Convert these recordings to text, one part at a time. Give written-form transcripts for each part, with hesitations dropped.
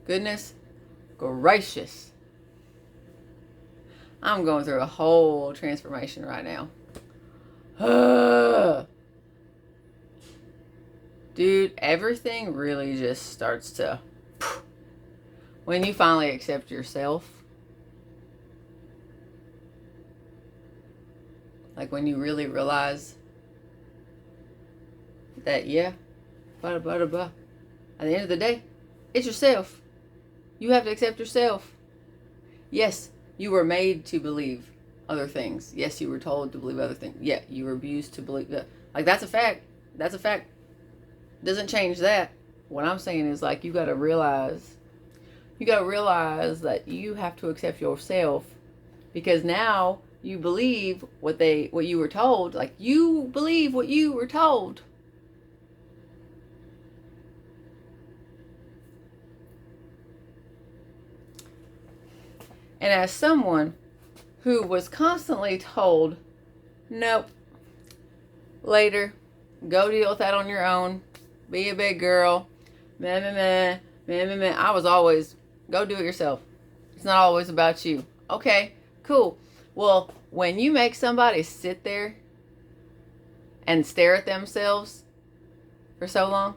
Goodness gracious. I'm going through a whole transformation right now. Dude, everything really just starts to... When you finally accept yourself, like when you really realize that, yeah, at the end of the day, it's yourself. You have to accept yourself. Yes, you were made to believe other things. Yes, you were told to believe other things. Yeah, you were abused to believe that. Like, that's a fact. That's a fact. Doesn't change that. What I'm saying is, like, you got to realize that you have to accept yourself, because now you believe what you were told. Like, you believe what you were told. And as someone who was constantly told, nope, later, go deal with that on your own, be a big girl, meh, meh, meh, meh, meh, meh. I was always, go do it yourself. It's not always about you. Okay, cool. Well, when you make somebody sit there and stare at themselves for so long,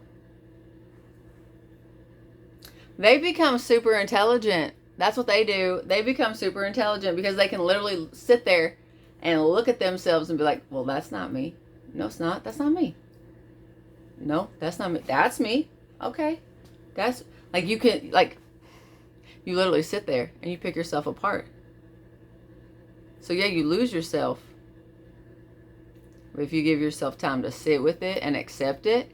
they become super intelligent. That's what they do. They become super intelligent because they can literally sit there and look at themselves and be like, well, that's not me. No, it's not. That's not me. No, that's not me. That's me. Okay. That's, like, you can, like, you literally sit there and you pick yourself apart. So yeah, you lose yourself. But if you give yourself time to sit with it and accept it,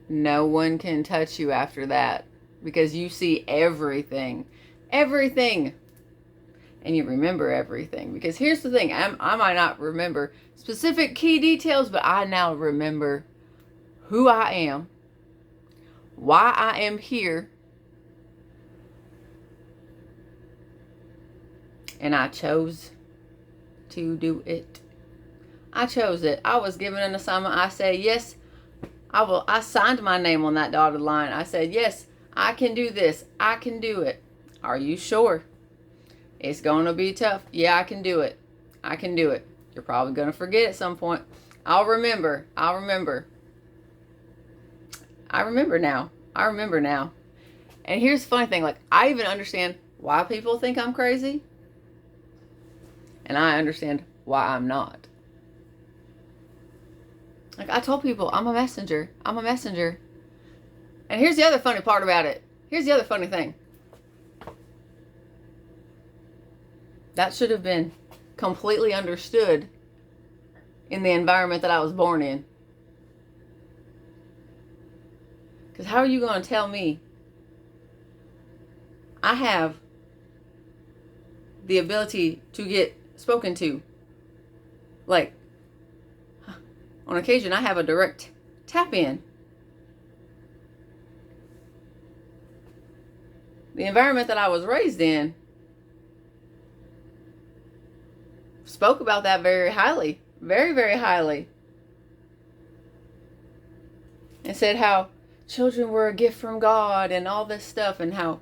no one can touch you after that, because you see everything. Everything. And you remember everything. Because here's the thing, I might not remember specific key details, but I now remember who I am, why I am here, and I chose to do it. I chose it. I was given an assignment. I said, yes, I signed my name on that dotted line. I said, yes, I can do this. I can do it. Are you sure? It's going to be tough. Yeah, I can do it. I can do it. You're probably going to forget at some point. I'll remember. I'll remember. I remember now. I remember now. And here's the funny thing. Like, I even understand why people think I'm crazy. And I understand why I'm not. Like, I told people, I'm a messenger. I'm a messenger. And here's the other funny part about it. Here's the other funny thing. That should have been completely understood in the environment that I was born in. Because how are you going to tell me I have the ability to get spoken to? Like, on occasion, I have a direct tap in. The environment that I was raised in spoke about that very highly, very, very highly. And said how children were a gift from God and all this stuff, and how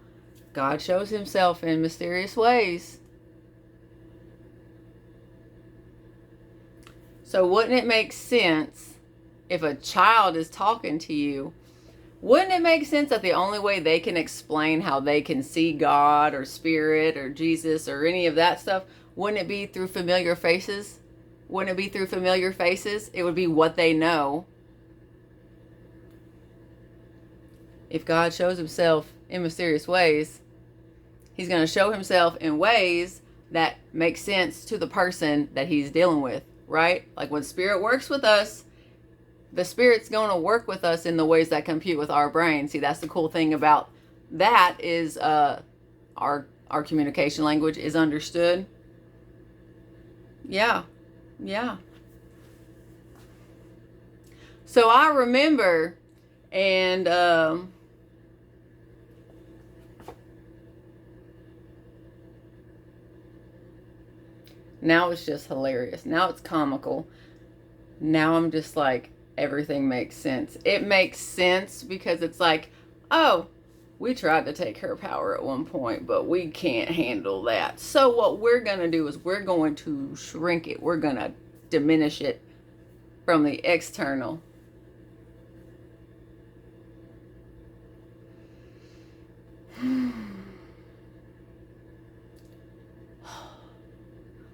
God shows himself in mysterious ways. So wouldn't it make sense, if a child is talking to you, wouldn't it make sense that the only way they can explain how they can see God or Spirit or Jesus or any of that stuff, wouldn't it be through familiar faces? Wouldn't it be through familiar faces? It would be what they know. If God shows himself in mysterious ways, he's going to show himself in ways that make sense to the person that he's dealing with, right? Like, when Spirit works with us, the Spirit's going to work with us in the ways that compute with our brain. See, that's the cool thing about that, is our communication language is understood. Yeah. So I remember, and now it's just hilarious. Now it's comical. Now I'm just like, everything makes sense. It makes sense because it's like, oh, we tried to take her power at one point, but we can't handle that. So what we're going to do is we're going to shrink it. We're going to diminish it from the external.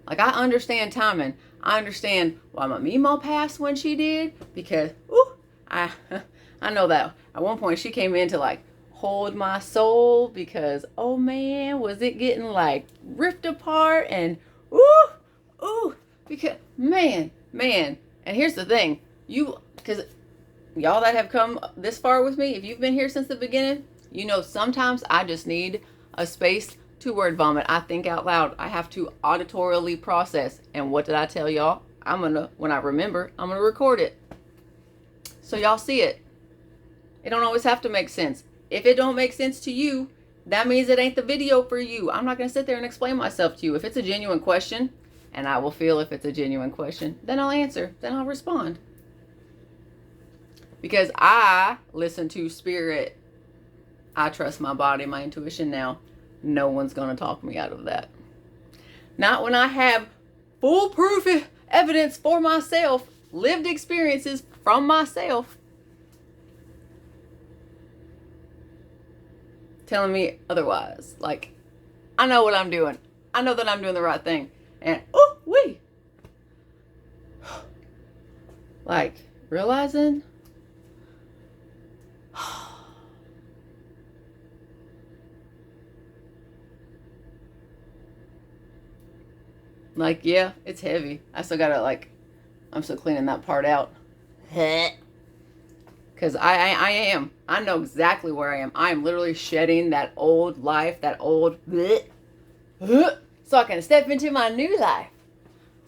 Like, I understand timing. I understand why my Mimo passed when she did, because I know that at one point she came in to like hold my soul, because oh man, was it getting like ripped apart, and because man, and here's the thing, because y'all that have come this far with me, if you've been here since the beginning, you know sometimes I just need a space to word vomit. I think out loud. I have to auditorially process. And what did I tell y'all? When I remember, I'm gonna record it, so y'all see it. It don't always have to make sense. If it don't make sense to you, that means it ain't the video for you. I'm not gonna sit there and explain myself to you. If it's a genuine question, and I will feel if it's a genuine question, then I'll answer, then I'll respond. Because I listen to spirit. I trust my body, my intuition now. No one's going to talk me out of that. Not when I have foolproof evidence for myself, lived experiences from myself, telling me otherwise. Like, I know what I'm doing. I know that I'm doing the right thing. And, like, realizing, like, yeah, it's heavy. I still gotta, like, I'm still cleaning that part out. Because I am. I know exactly where I am. I am literally shedding that old life, that old, so I can step into my new life.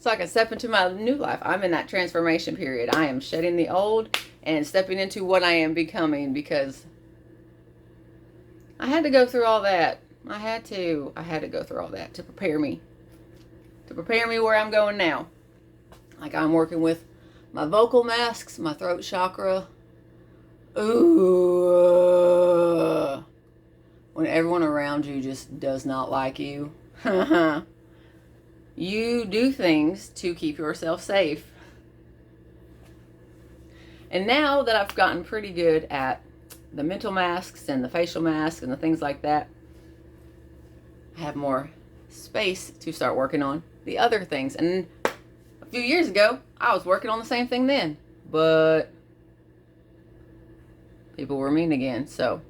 I'm in that transformation period. I am shedding the old and stepping into what I am becoming, because I had to go through all that. I had to go through all that to prepare me. Where I'm going now. Like, I'm working with my vocal masks, my throat chakra. Ooh. When everyone around you just does not like you. You do things to keep yourself safe. And now that I've gotten pretty good at the mental masks and the facial masks and the things like that, I have more space to start working on the other things. And a few years ago, I was working on the same thing then, but people were mean again. So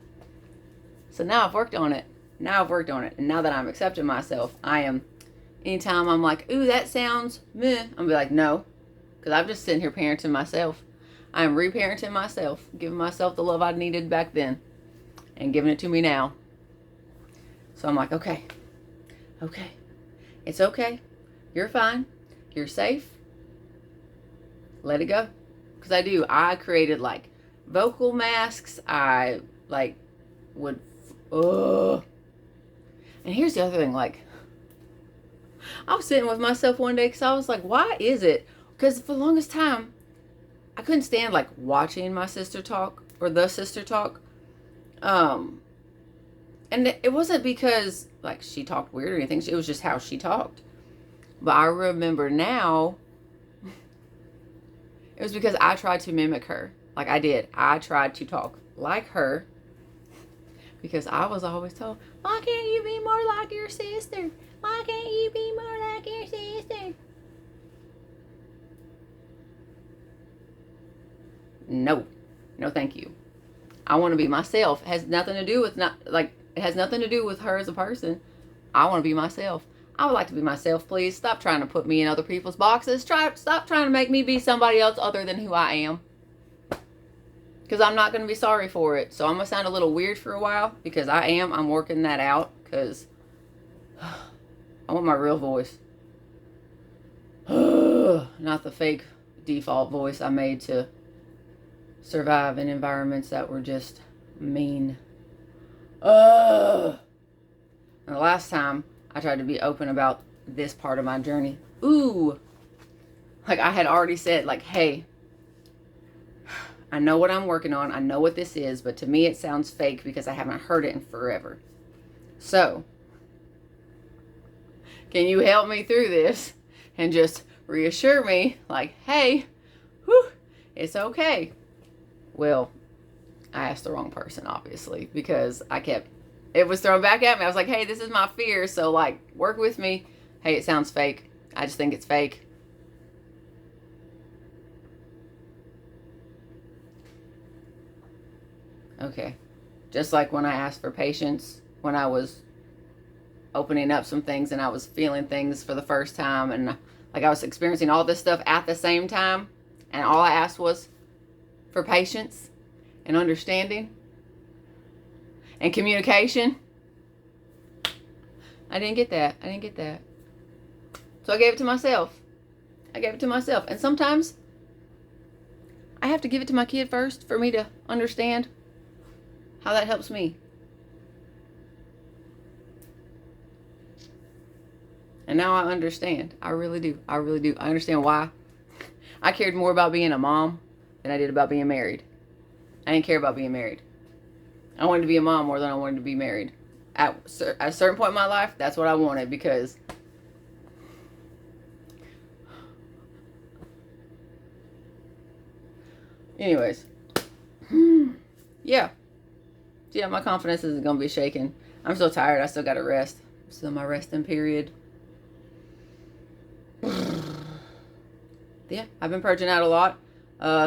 now I've worked on it. And now that I'm accepting myself, anytime I'm like, ooh, that sounds meh, I'm be like, no, because I'm just sitting here parenting myself. I'm reparenting myself, giving myself the love I needed back then and giving it to me now. So I'm like, okay, it's okay. You're fine. You're safe. Let it go. Because I created like vocal masks. I like would, and here's the other thing, like, I was sitting with myself one day because I was like, why is it? Because for the longest time, I couldn't stand like watching my sister talk or the sister talk. And it wasn't because like she talked weird or anything. It was just how she talked. But I remember now, it was because I tried to mimic her. Like I did. I tried to talk like her because I was always told, why can't you be more like your sister? Why can't you be more like your sister? No, thank you. I want to be myself. It has nothing to do with her as a person. I want to be myself. I would like to be myself, please. Stop trying to put me in other people's boxes. Stop trying to make me be somebody else other than who I am. Because I'm not going to be sorry for it. So I'm going to sound a little weird for a while. Because I'm working that out. Because I want my real voice. Not the fake default voice I made to survive in environments that were just mean. And the last time I tried to be open about this part of my journey, like I had already said, like, hey, I know what I'm working on. I know what this is, but to me it sounds fake because I haven't heard it in forever. So, can you help me through this and just reassure me like, hey, whew, it's okay? Well, I asked the wrong person, obviously, because it was thrown back at me. I was like, hey, this is my fear, so like, work with me. Hey, it sounds fake. I just think it's fake. Okay. Just like when I asked for patience, when I was opening up some things and I was feeling things for the first time, and like I was experiencing all this stuff at the same time, and all I asked was for patience and understanding and communication. I didn't get that. So I gave it to myself. And sometimes I have to give it to my kid first for me to understand how that helps me. And now I understand. I really do. I understand why I cared more about being a mom than I did about being married. I didn't care about being married. I wanted to be a mom more than I wanted to be married. At a certain point in my life, that's what I wanted, because anyways, yeah, my confidence is going to be shaken. I'm so tired. I still got to rest. I'm still in my resting period. Yeah, I've been purging out a lot.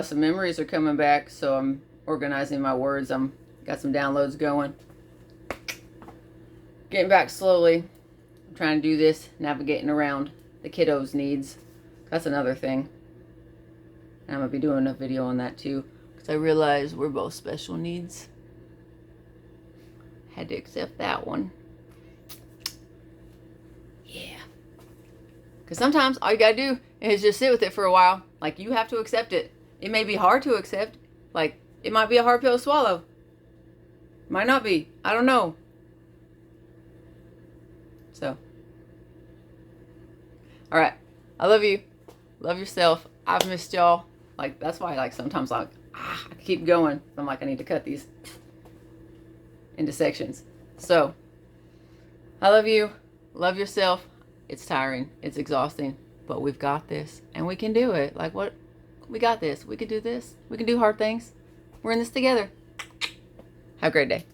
Some memories are coming back, so I'm organizing my words. Got some downloads going. Getting back slowly. I'm trying to do this, navigating around the kiddos' needs. That's another thing. And I'm going to be doing a video on that too, because I realize we're both special needs. Had to accept that one. Yeah. Because sometimes all you got to do is just sit with it for a while. Like, you have to accept it. It may be hard to accept. Like, it might be a hard pill to swallow. Might not be. I don't know. So. Alright. I love you. Love yourself. I've missed y'all. Like, that's why, like, sometimes, like, I keep going. I'm like, I need to cut these into sections. So, I love you. Love yourself. It's tiring. It's exhausting. But we've got this. And we can do it. Like, what? We got this. We can do this. We can do hard things. We're in this together. Have a great day.